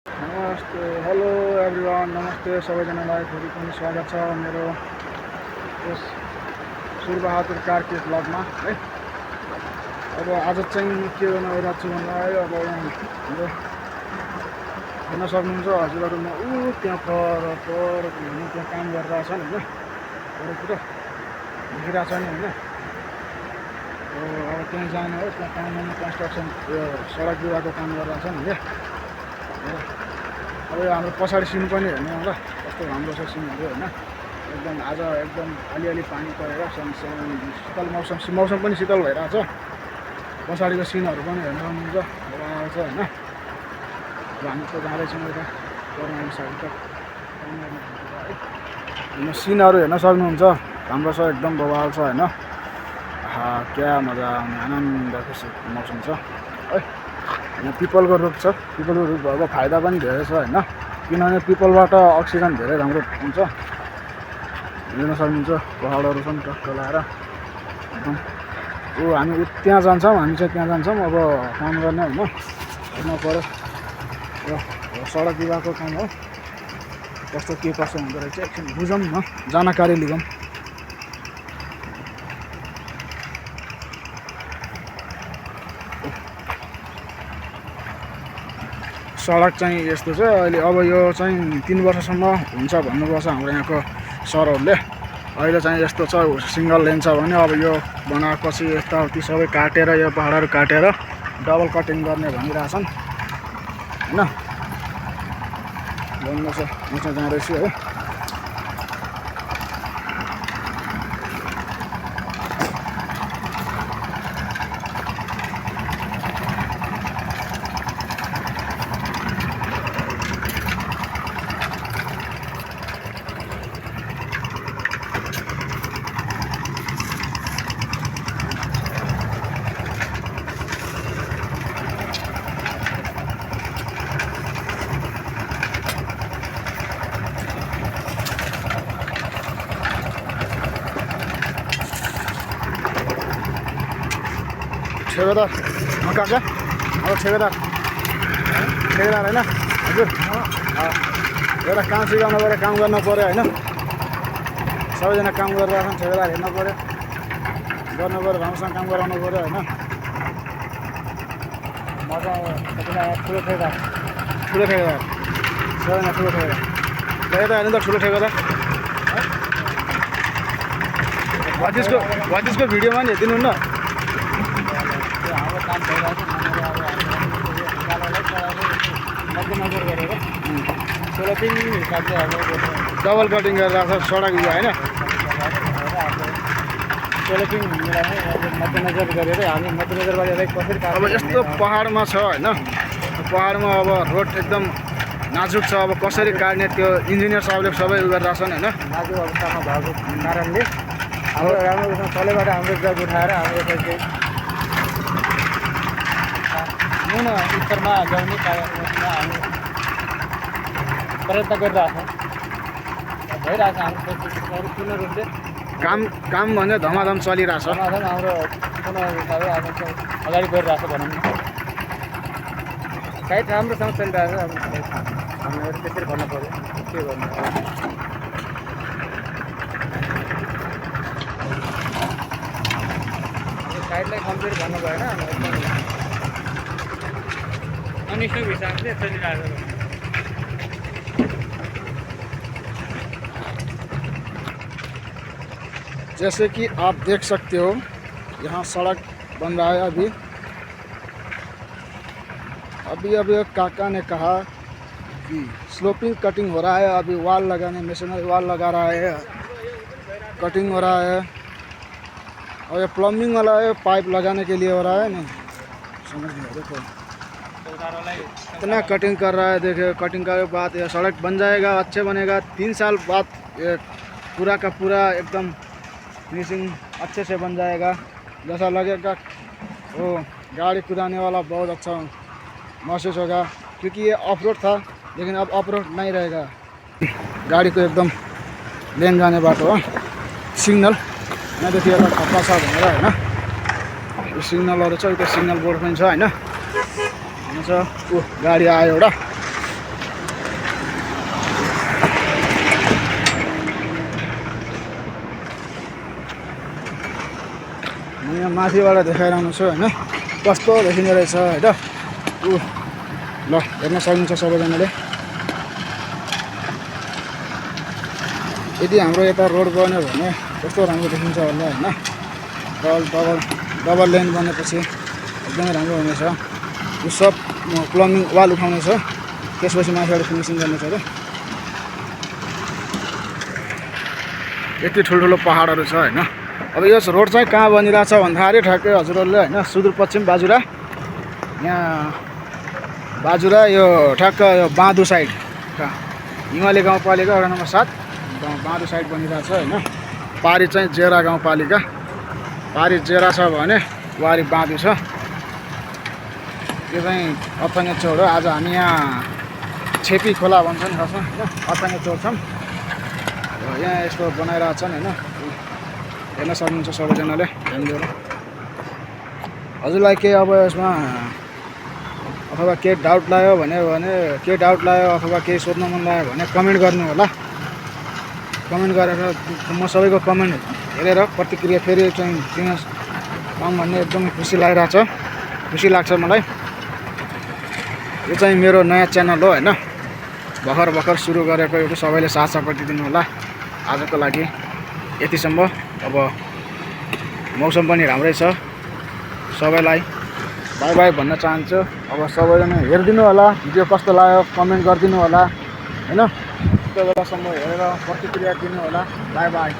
नमस्ते, hello everyone, नमस्ते सबैजनालाई फेरि पनि स्वागत छ मेरो यस सुरबहादुर कार्के ब्लगमा है। अब आज चाहिँ के गर्न गइरहेको छु भन्दा है, अब यहाँ हाम्रो हेर्न सक्नुहुन्छ हजुरहरू, म त्यहाँ पर त्यहाँ काम गरिरहेको छन् होइन, वरतिर देखिरहेको छ नि होइन। अब त्यहाँ जाने हो, त्यहाँ काम गर्ने कन्स्ट्रक्सन सडक विभागको काम गरिरहेको छन् होइन। अब यो हाम्रो पछाडि सिन पनि हेर्नु होला कस्तो राम्रो छ सिनहरू होइन। एकदम आज एकदम अलिअलि पानी परेर शीतल मौसम पनि शीतल भइरहेको छ। पछाडिको सिनहरू पनि हेर्न सक्नुहुन्छ, बबाल छ होइन। अब हामी त जाँदैछौँ यता कर्णाली साइड होइन, सिनहरू हेर्न सक्नुहुन्छ, राम्रो छ एकदम बबाल छ होइन। क्या मजा आउने आनन्दको मौसम छ है। यहाँ पिपलको रुख छ, पिपलको रुख भएको फाइदा पनि धेरै छ होइन, किनभने पिपलबाट अक्सिजन धेरै राम्रो हुन्छ। हेर्न सक्नुहुन्छ पहाडहरू छन् टक्क लाएर एकदम। हामी त्यहाँ जान्छौँ, हामी चाहिँ त्यहाँ जान्छौँ अब काम गर्ने होइन, हेर्नु पऱ्यो। र सडक विभागको काम हो, कस्तो के कसो हुँदो रहेछ एकछिन बुझौँ न, जानकारी लिउँ। सडक चाहिँ यस्तो छ अहिले। अब यो चाहिँ 3 वर्षसम्म हुन्छ भन्नुभएको छ हाम्रो यहाँको सरहरूले। अहिले चाहिँ यस्तो छ, सिङ्गल लेन छ भने अब यो बनाएपछि यताउति सबै काटेर यो पहाडहरू काटेर डबल कटिङ गर्ने भनिरहेछन् होइन। भन्नु छ म चाहिँ जाँदैछु है। ठेकेदार काका, अब ठेकेदार होइन हजुर, एउटा काम सिकाउनु पऱ्यो, काम गर्नु पऱ्यो होइन। सबैजना काम गरिरहेछन्, ठेकेदार हेर्नु पऱ्यो, गर्नु पऱ्यो, राम्रोसँग काम गराउनु पऱ्यो होइन। मजा ठुलो ठेकेदार सबैजना ठुलो ठेकेदार हेर्नु त, ठुलो ठेकेदार भतिजको भिडियोमा नि हेरिदिनु न। मध्यनजर गरेर सोलपिङ हिसाबले डबल कटिङ गरेर सडक यो होइन, सोलपिङ मध्यनजर गरेर हामी मध्यनजरबाट कसरी अब यस्तो पहाडमा छ होइन। पहाडमा अब रोड एकदम नाजुक छ, अब कसरी काट्ने त्यो इन्जिनियर साहबले सबै उयो गरिरहेछन् होइन। नाजुक अवस्थामा भएको कारणले हाम्रो राम्रोसँग तलैबाट हाम्रो जग उठाएर हाम्रो चाहिँ मुन स्तरमा ल्याउने कार्यमा हामी प्रयत्न गरिरहेछौँ, भइरहेछ हाम्रो पूर्ण रूपले काम भने धमाधम चलिरहेछ। धमाधम हाम्रो पूर्ण रूपले अगाडि बढिरहेछ भनौँ न। साइड राम्रोसँग चलिरहेछ। अब हामीहरू त्यसरी भन्नु पऱ्यो, के गर्नु साइडलाई कम्प्लिट भन्नु भएन, अनिश्चित हिसाबले चलिरहेको। जैसे कि आप देख सकते हो यहाँ सड़क बन रहा है अभी काका ने कहा कि स्लोपिंग कटिंग हो रहा है। अभी वाल लगाने मशीनरी वाल लगा रहा है, कटिंग हो रहा है। और ये प्लम्बिंग वाला है, पाइप लगाने के लिए हो रहा है। नहीं समझ नहीं, देखो इतना कटिंग कर रहा है। देखिए कटिंग के बाद ये सड़क बन जाएगा, अच्छे बनेगा। 3 साल बाद ये पूरा का पूरा एकदम फिनिशिंग अच्छे से बन जाएगा। जैसा लगेगा वो गाड़ी कुदाने वाला बहुत अच्छा महसूस होगा, क्योंकि ये ऑफ रोड था लेकिन अब ऑफ रोड नहीं रहेगा। गाड़ी को एकदम लेन जाने बाटो हो, सिग्नल यहाँ देखिए खप्पा छ भनेर होइन। यो सिग्नलहरू छ, त्यो सिग्नल बोर्ड पनि छ होइन। गाडी आयो एउटा यहाँ माथिबाट देखाइरहनु छु होइन कस्तो देखिने रहेछ होइन ल हेर्न सक्नुहुन्छ सबैजनाले यदि हाम्रो यता रोड बन्यो भने कस्तो राम्रो देखिन्छ होला होइन डबल लेन बनेपछि एकदमै राम्रो हुनेछ यो सब प्लम्बिङ वाल उठाउने छ त्यसपछि माथिबाट फिनिसिङ गर्ने छ अरे यति ठुल्ठुलो पहाडहरू छ होइन अब यो रोड चाहिँ कहाँ बनिरहेछ भन्दाखेरि ठ्याक्कै हजुरहरूले होइन सुदूरपश्चिम बाजुरा यहाँ बाजुरा यो ठ्याक्क यो बाँधु साइड हिमाली गाउँपालिका वडा नम्बर 7 बाँधु साइड बनिरहेछ होइन पारी चाहिँ जेरा गाउँपालिका पारी जेरा छ भने वारी बाँधु छ यो चाहिँ अथाङ्गे चौर हो आज हामी यहाँ छेपी खोला भन्छन् खासमा होइन अथाङ्गे चौर छौँ यहाँ यस्तो बनाइरहेछन् होइन हेर्न सक्नुहुन्छ सबैजनाले ध्यान दिएर हजुरलाई केही अब यसमा अथवा केही डाउट लाग्यो भने केही डाउट लाग्यो अथवा केही सोध्न मन लाग्यो भने कमेन्ट गर्नु होला कमेन्ट गरेर म सबैको कमेन्ट हेरेर प्रतिक्रिया फेरि चाहिँ दिन पाऊँ भन्ने एकदमै खुसी लागिरहेछ खुसी लाग्छ मलाई यो चाहिँ मेरो नयाँ च्यानल हो होइन भर्खर सुरु गरेको एउटा सबैले साथ सपोर्ट दिनु होला आजको लागि यतिसम्म अब मौसम पनि राम्रै छ सबैलाई बाई बाई भन्न चाहन्छु अब सबैजना हेरिदिनु होला भिडियो कस्तो लाग्यो कमेन्ट गरिदिनु होला होइन त्यो बेलासम्म हेरेर प्रतिक्रिया दिनु होला बाई बाई